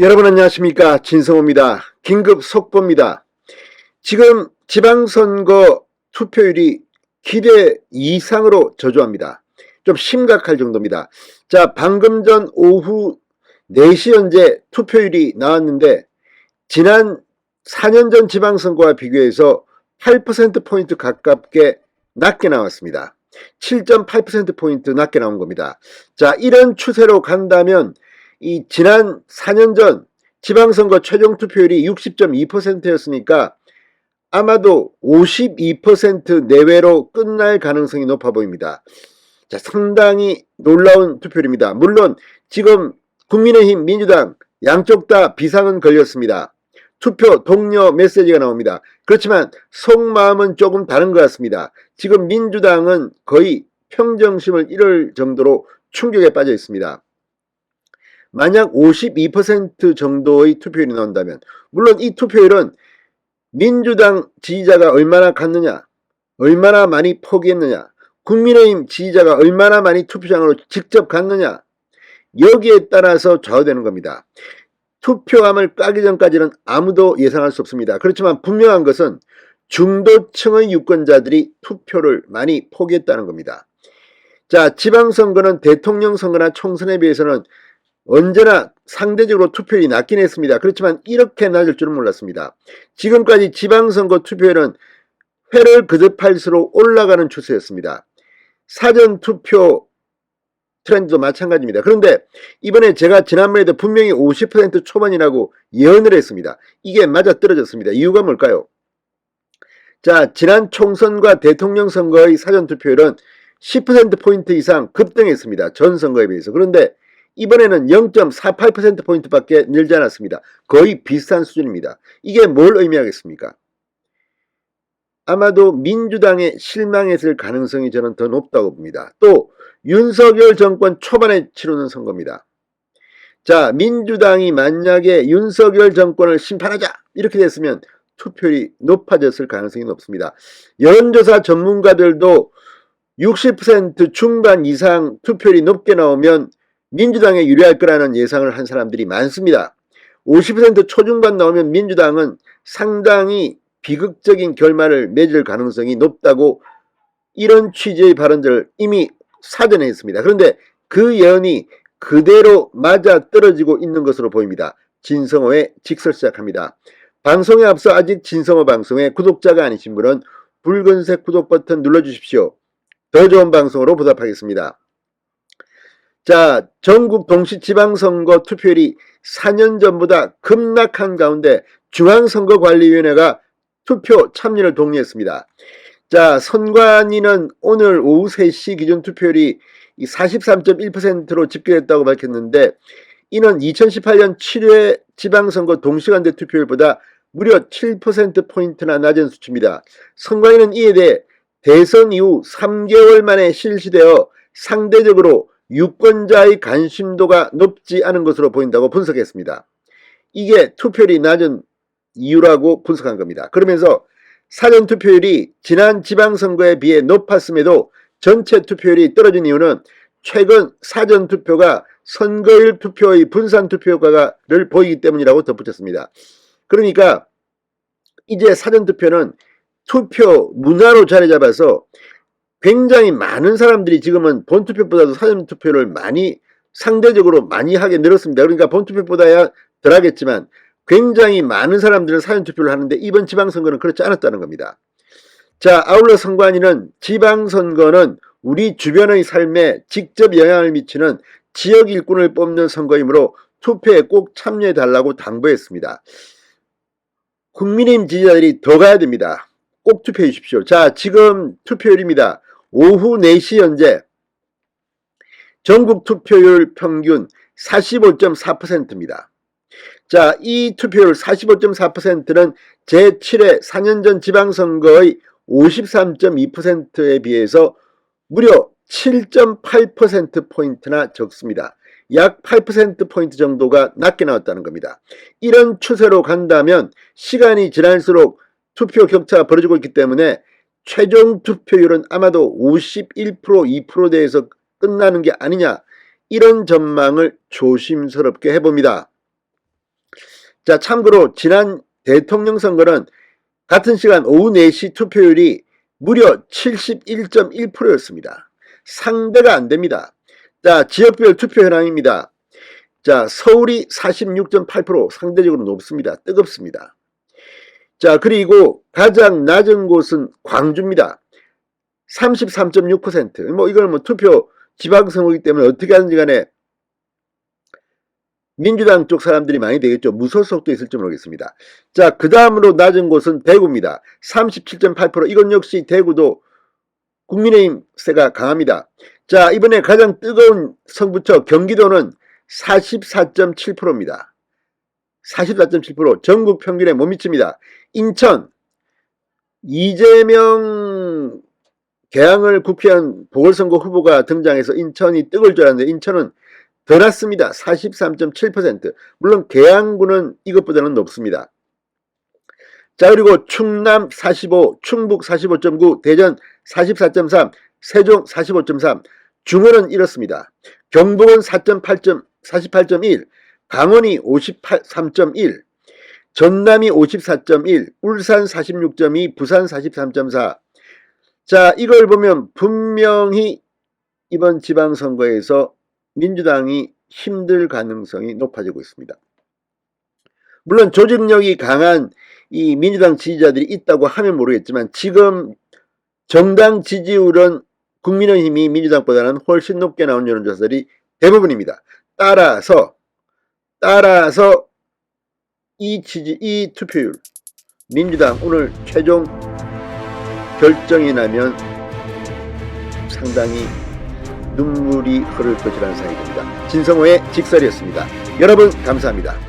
여러분 안녕하십니까, 진성호입니다. 긴급 속보입니다. 지금 지방선거 투표율이 기대 이상으로 저조합니다. 좀 심각할 정도입니다. 자, 방금 전 오후 4시 현재 투표율이 나왔는데 지난 4년 전 지방선거와 비교해서 8%포인트 가깝게 낮게 나왔습니다. 7.8%포인트 낮게 나온 겁니다. 자, 이런 추세로 간다면 이 지난 4년 전 지방선거 최종 투표율이 60.2%였으니까 아마도 52% 내외로 끝날 가능성이 높아 보입니다. 자, 상당히 놀라운 투표율입니다. 물론 지금 국민의힘, 민주당 양쪽 다 비상은 걸렸습니다. 투표 독려 메시지가 나옵니다. 그렇지만 속마음은 조금 다른 것 같습니다. 지금 민주당은 거의 평정심을 잃을 정도로 충격에 빠져 있습니다. 만약 52% 정도의 투표율이 나온다면, 물론 이 투표율은 민주당 지지자가 얼마나 갔느냐, 얼마나 많이 포기했느냐, 국민의힘 지지자가 얼마나 많이 투표장으로 직접 갔느냐, 여기에 따라서 좌우되는 겁니다. 투표함을 까기 전까지는 아무도 예상할 수 없습니다. 그렇지만 분명한 것은 중도층의 유권자들이 투표를 많이 포기했다는 겁니다. 자, 지방선거는 대통령 선거나 총선에 비해서는 언제나 상대적으로 투표율이 낮긴 했습니다. 그렇지만 이렇게 낮을 줄은 몰랐습니다. 지금까지 지방선거 투표율은 회를 거듭할수록 올라가는 추세였습니다. 사전투표 트렌드도 마찬가지입니다. 그런데 이번에 제가 지난번에도 분명히 50% 초반이라고 예언을 했습니다. 이게 맞아떨어졌습니다. 이유가 뭘까요? 자, 지난 총선과 대통령 선거의 사전투표율은 10%포인트 이상 급등했습니다. 전 선거에 비해서. 그런데 이번에는 0.48%포인트밖에 늘지 않았습니다. 거의 비슷한 수준입니다. 이게 뭘 의미하겠습니까? 아마도 민주당에 실망했을 가능성이 저는 더 높다고 봅니다. 또 윤석열 정권 초반에 치르는 선거입니다. 자, 민주당이 만약에 윤석열 정권을 심판하자 이렇게 됐으면 투표율이 높아졌을 가능성이 높습니다. 여론조사 전문가들도 60% 중반 이상 투표율이 높게 나오면 민주당에 유리할 거라는 예상을 한 사람들이 많습니다. 50% 초중반 나오면 민주당은 상당히 비극적인 결말을 맺을 가능성이 높다고 이런 취지의 발언들을 이미 사전에 했습니다. 그런데 그 예언이 그대로 맞아떨어지고 있는 것으로 보입니다. 진성호의 직설 시작합니다. 방송에 앞서 아직 진성호 방송의 구독자가 아니신 분은 붉은색 구독 버튼 눌러주십시오. 더 좋은 방송으로 보답하겠습니다. 자, 전국 동시 지방선거 투표율이 4년 전보다 급락한 가운데 중앙선거관리위원회가 투표 참여를 독려했습니다. 자, 선관위는 오늘 오후 3시 기준 투표율이 43.1%로 집계됐다고 밝혔는데 이는 2018년 7회 지방선거 동시간대 투표율보다 무려 7%포인트나 낮은 수치입니다. 선관위는 이에 대해 대선 이후 3개월 만에 실시되어 상대적으로 유권자의 관심도가 높지 않은 것으로 보인다고 분석했습니다. 이게 투표율이 낮은 이유라고 분석한 겁니다. 그러면서 사전투표율이 지난 지방선거에 비해 높았음에도 전체 투표율이 떨어진 이유는 최근 사전투표가 선거일 투표의 분산투표 효과를 보이기 때문이라고 덧붙였습니다. 그러니까 이제 사전투표는 투표 문화로 자리 잡아서 굉장히 많은 사람들이 지금은 본투표보다도 사전투표를 상대적으로 많이 하게 늘었습니다. 그러니까 본투표보다야 덜 하겠지만 굉장히 많은 사람들은 사전투표를 하는데 이번 지방선거는 그렇지 않았다는 겁니다. 자, 아울러 선관위는 지방선거는 우리 주변의 삶에 직접 영향을 미치는 지역 일꾼을 뽑는 선거이므로 투표에 꼭 참여해달라고 당부했습니다. 국민의힘 지지자들이 더 가야 됩니다. 꼭 투표해 주십시오. 자, 지금 투표율입니다. 오후 4시 현재 전국 투표율 평균 45.4%입니다. 자, 이 투표율 45.4%는 제7회 4년 전 지방선거의 53.2%에 비해서 무려 7.8%포인트나 적습니다. 약 8%포인트 정도가 낮게 나왔다는 겁니다. 이런 추세로 간다면 시간이 지날수록 투표 격차가 벌어지고 있기 때문에 최종 투표율은 아마도 51%, 2%대에서 끝나는 게 아니냐, 이런 전망을 조심스럽게 해봅니다. 자, 참고로 지난 대통령 선거는 같은 시간 오후 4시 투표율이 무려 71.1%였습니다. 상대가 안 됩니다. 자, 지역별 투표 현황입니다. 자, 서울이 46.8% 상대적으로 높습니다. 뜨겁습니다. 자, 그리고 가장 낮은 곳은 광주입니다. 33.6%. 이걸 투표 지방선거이기 때문에 어떻게 하는지 간에 민주당 쪽 사람들이 많이 되겠죠. 무소속도 있을지 모르겠습니다. 자, 그 다음으로 낮은 곳은 대구입니다. 37.8%. 이건 역시 대구도 국민의힘 세가 강합니다. 자, 이번에 가장 뜨거운 성부처 경기도는 44.7%입니다. 44.7%. 전국 평균에 못 미칩니다. 인천, 이재명 개항을 국회의원 보궐선거 후보가 등장해서 인천이 뜨거울 줄 알았는데 인천은 더 낮습니다. 43.7%. 물론 계양구는 이것보다는 높습니다. 자, 그리고 충남 45, 충북 45.9, 대전 44.3, 세종 45.3, 중원은 이렇습니다. 경북은 48.1, 강원이 53.1, 전남이 54.1, 울산 46.2, 부산 43.4. 자, 이걸 보면 분명히 이번 지방선거에서 민주당이 힘들 가능성이 높아지고 있습니다. 물론 조직력이 강한 이 민주당 지지자들이 있다고 하면 모르겠지만 지금 정당 지지율은 국민의힘이 민주당보다는 훨씬 높게 나온 여론조사들이 대부분입니다. 따라서 이 투표율 민주당 오늘 최종 결정이 나면 상당히 눈물이 흐를 것이라는 생각이 듭니다. 진성호의 직설이었습니다. 여러분 감사합니다.